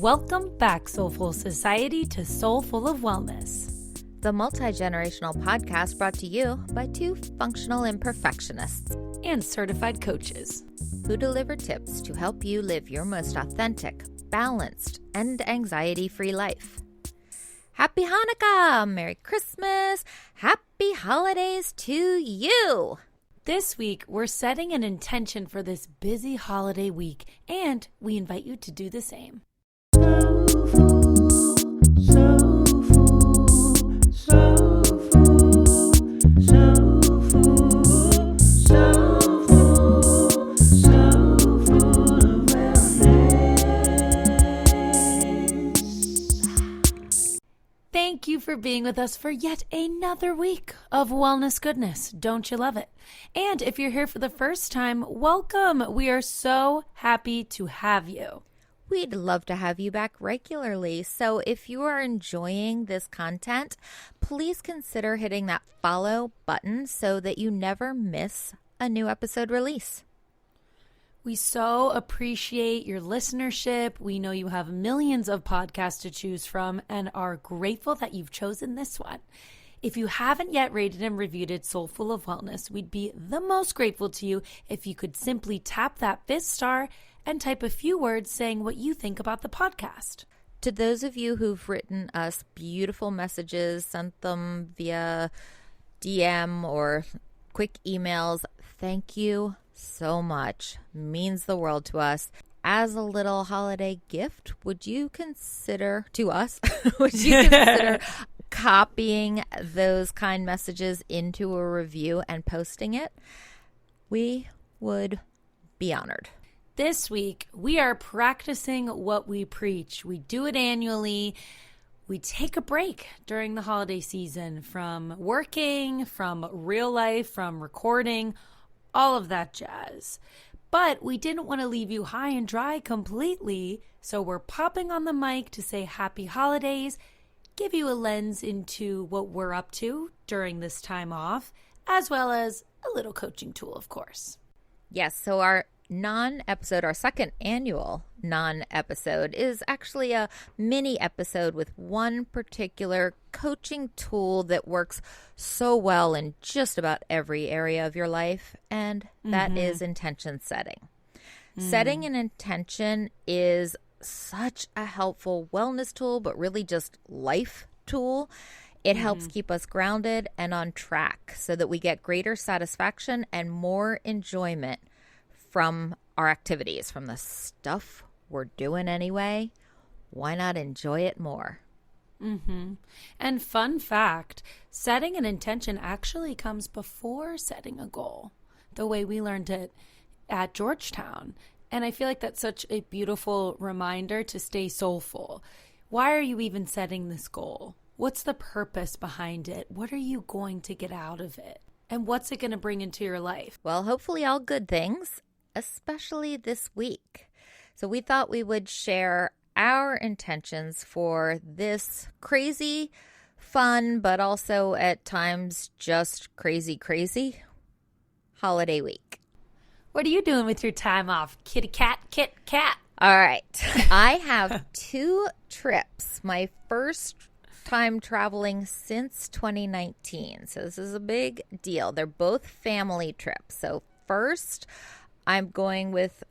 Welcome back, Soulful Society, to Soulful of Wellness, the multi-generational podcast brought to you by two functional imperfectionists and certified coaches who deliver tips to help you live your most authentic, balanced, and anxiety-free life. Happy Hanukkah! Merry Christmas! Happy holidays to you! This week, we're setting an intention for this busy holiday week, and we invite you to do the same. Thank you for being with us for yet another week of wellness goodness. Don't you love it? And if you're here for the first time, welcome. We are so happy to have you. We'd love to have you back regularly. So if you are enjoying this content, please consider hitting that follow button so that you never miss a new episode release. We so appreciate your listenership. We know you have millions of podcasts to choose from and are grateful that you've chosen this one. If you haven't yet rated and reviewed it, Soulful of Wellness, we'd be the most grateful to you if you could simply tap that 5th star and type a few words saying what you think about the podcast. To those of you who've written us beautiful messages, sent them via DM or quick emails, thank you so much. Means the world to us. As a little holiday gift, would you consider, to us, would you consider copying those kind messages into a review and posting it? We would be honored. This week, we are practicing what we preach. We do it annually. We take a break during the holiday season from working, from real life, from recording, all of that jazz. But we didn't want to leave you high and dry completely, so we're popping on the mic to say happy holidays, give you a lens into what we're up to during this time off, as well as a little coaching tool, of course. Yes, so our non-episode, our second annual non-episode, is actually a mini episode with one particular coaching tool that works so well in just about every area of your life, and that is intention setting. Setting an intention is such a helpful wellness tool, but really just life tool. It helps keep us grounded and on track so that we get greater satisfaction and more enjoyment from our activities, from the stuff we're doing anyway. Why not enjoy it more? And fun fact, setting an intention actually comes before setting a goal, the way we learned it at Georgetown. And I feel like that's such a beautiful reminder to stay soulful. Why are you even setting this goal? What's the purpose behind it? What are you going to get out of it? And what's it going to bring into your life? Well, hopefully all good things, especially this week. So we thought we would share our intentions for this crazy, fun, but also at times just crazy holiday week. What are you doing with your time off? Kitty cat, kit cat. All right. I have 2 trips. My first time traveling since 2019. So this is a big deal. They're both family trips. So first, I'm going with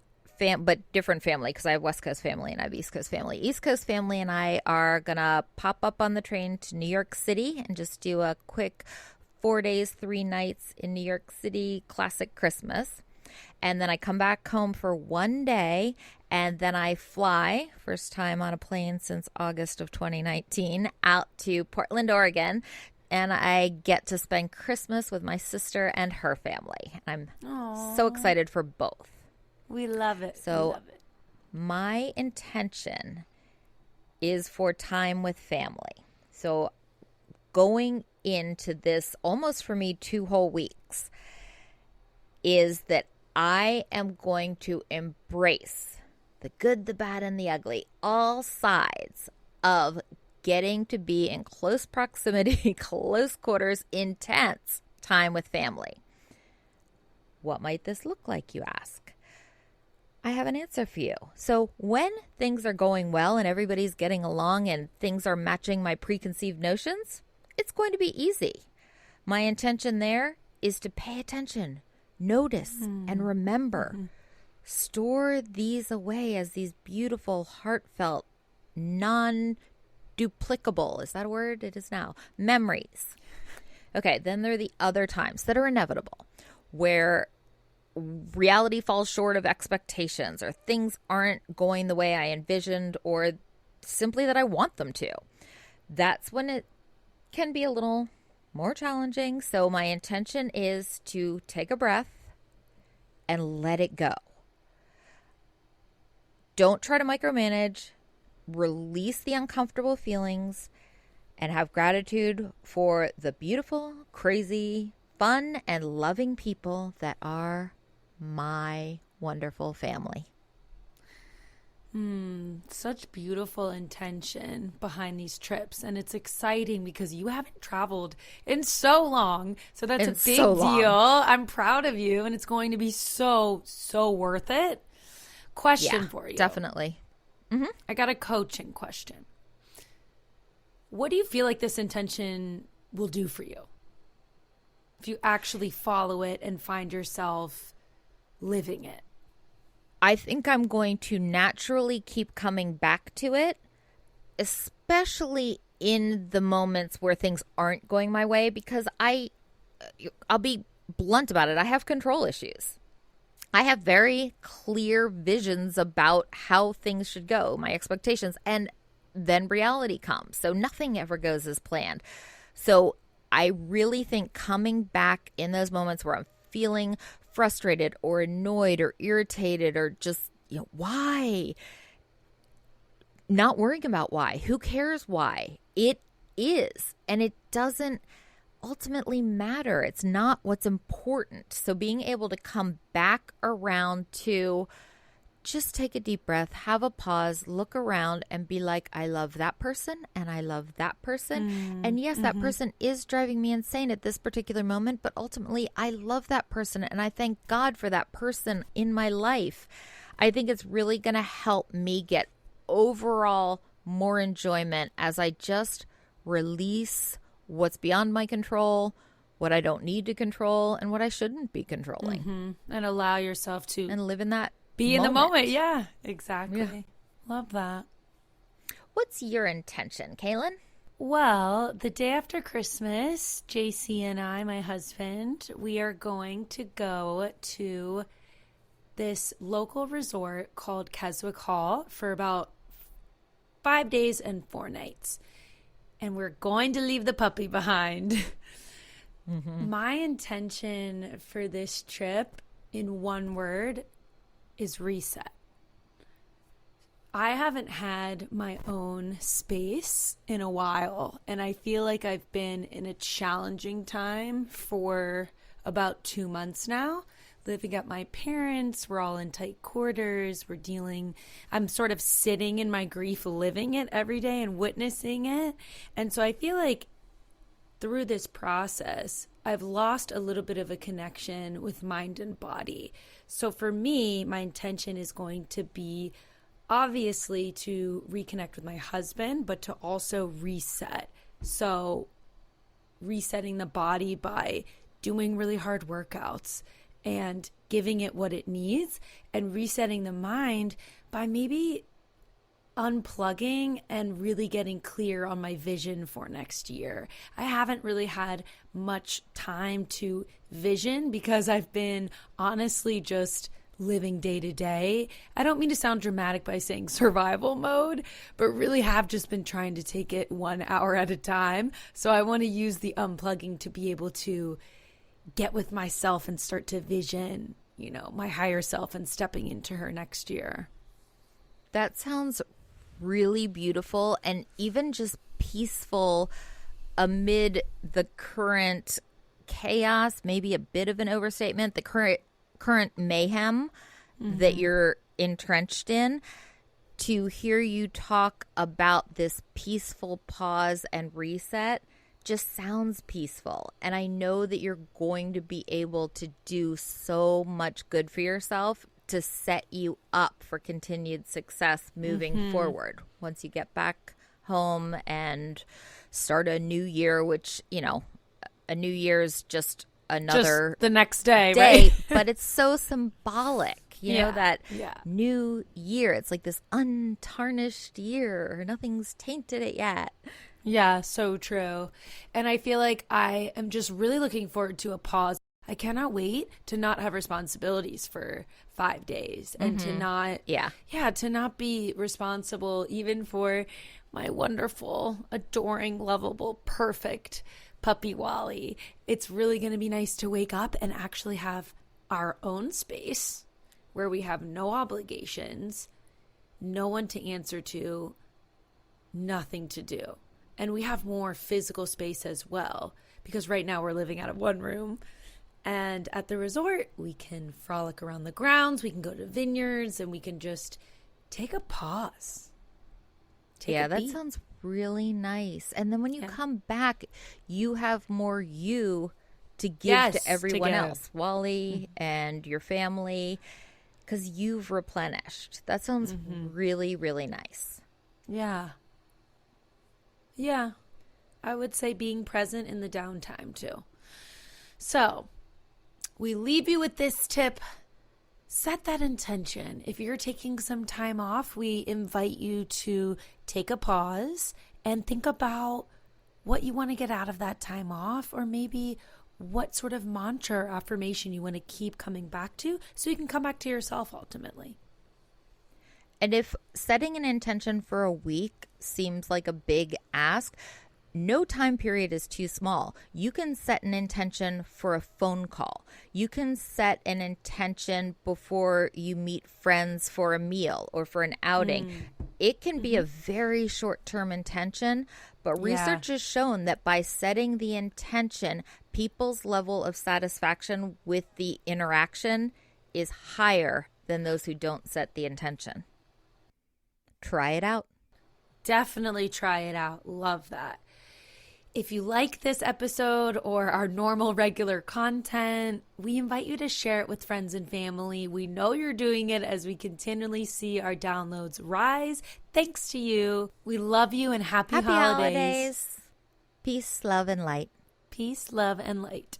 but different family, because I have West Coast family and I have East Coast family. East Coast family and I are going to pop up on the train to New York City and just do a quick 4 days, 3 nights in New York City, classic Christmas. And then I come back home for 1 day, and then I fly, first time on a plane since August of 2019, out to Portland, Oregon. And I get to spend Christmas with my sister and her family. I'm so excited for both. We love it. So we love it. My intention is for time with family. So going into this, almost for me 2 whole weeks, is that I am going to embrace the good, the bad, and the ugly, all sides of getting to be in close proximity, close quarters, intense time with family. What might this look like, you ask? I have an answer for you. So when things are going well and everybody's getting along and things are matching my preconceived notions, it's going to be easy. My intention there is to pay attention, notice, and remember. Store these away as these beautiful, heartfelt, non-duplicable, is that a word? It is now, memories. Okay, then there are the other times that are inevitable, where reality falls short of expectations, or things aren't going the way I envisioned, or simply that I want them to. That's when it can be a little more challenging. So my intention is to take a breath and let it go. Don't try to micromanage. Release the uncomfortable feelings and have gratitude for the beautiful, crazy, fun, and loving people that are my wonderful family. Such beautiful intention behind these trips. And it's exciting because you haven't traveled in so long. So that's a big deal. I'm proud of you. And it's going to be so worth it. Question for you. Definitely. I got a coaching question. What do you feel like this intention will do for you if you actually follow it and find yourself living it? I think I'm going to naturally keep coming back to it, especially in the moments where things aren't going my way, because I'll be blunt about it. I have control issues. I have very clear visions about how things should go, my expectations, and then reality comes. So nothing ever goes as planned. So I really think coming back in those moments where I'm feeling frustrated or annoyed or irritated or just, why? Not worrying about why. Who cares why? It is. And it doesn't ultimately matter. It's not what's important. So being able to come back around to just take a deep breath, have a pause, look around and be like, I love that person and I love that person. And yes, that person is driving me insane at this particular moment, but ultimately I love that person and I thank God for that person in my life. I think it's really going to help me get overall more enjoyment as I just release what's beyond my control, what I don't need to control, and what I shouldn't be controlling. And allow yourself to and live in that be moment. in the moment. Yeah, exactly. Yeah. Love that. What's your intention, Kaelynn? Well, the day after Christmas, JC and I, my husband, we are going to go to this local resort called Keswick Hall for about 5 days and 4 nights. And we're going to leave the puppy behind. My intention for this trip, in one word, is reset. I haven't had my own space in a while, and I feel like I've been in a challenging time for about 2 months now. Living at my parents, we're all in tight quarters, I'm sort of sitting in my grief, living it every day and witnessing it. And so I feel like through this process, I've lost a little bit of a connection with mind and body. So for me, my intention is going to be obviously to reconnect with my husband, but to also reset. So resetting the body by doing really hard workouts and giving it what it needs, and resetting the mind by maybe unplugging and really getting clear on my vision for next year. I haven't really had much time to vision because I've been honestly just living day to day. I don't mean to sound dramatic by saying survival mode, but really have just been trying to take it 1 hour at a time. So I want to use the unplugging to be able to get with myself and start to vision, my higher self and stepping into her next year. That sounds really beautiful and even just peaceful amid the current chaos, maybe a bit of an overstatement, the current mayhem that you're entrenched in. To hear you talk about this peaceful pause and reset just sounds peaceful. And I know that you're going to be able to do so much good for yourself to set you up for continued success moving forward. Once you get back home and start a new year, which, you know, a new year's just another just the next day, day, right? but it's so symbolic, you know, that new year. It's like this untarnished year. Nothing's tainted it yet. Yeah, so true. And I feel like I am just really looking forward to a pause. I cannot wait to not have responsibilities for 5 days and to not, to not be responsible even for my wonderful, adoring, lovable, perfect puppy Wally. It's really going to be nice to wake up and actually have our own space where we have no obligations, no one to answer to, nothing to do. And we have more physical space as well, because right now we're living out of one room. And at the resort, we can frolic around the grounds, we can go to vineyards, and we can just take a pause. That sounds really nice. And then when you come back, you have more you to give to everyone else, Wally and your family, because you've replenished. That sounds really, really nice. Yeah. Yeah. I would say being present in the downtime too. So we leave you with this tip. Set that intention. If you're taking some time off, we invite you to take a pause and think about what you want to get out of that time off, or maybe what sort of mantra or affirmation you want to keep coming back to so you can come back to yourself ultimately. And if setting an intention for a week seems like a big ask, no time period is too small. You can set an intention for a phone call. You can set an intention before you meet friends for a meal or for an outing. It can be a very short-term intention, but research has shown that by setting the intention, people's level of satisfaction with the interaction is higher than those who don't set the intention. Try it out. Definitely try it out. Love that. If you like this episode or our normal regular content, we invite you to share it with friends and family. We know you're doing it as we continually see our downloads rise. Thanks to you. We love you and happy holidays. Peace, love, and light. Peace, love, and light.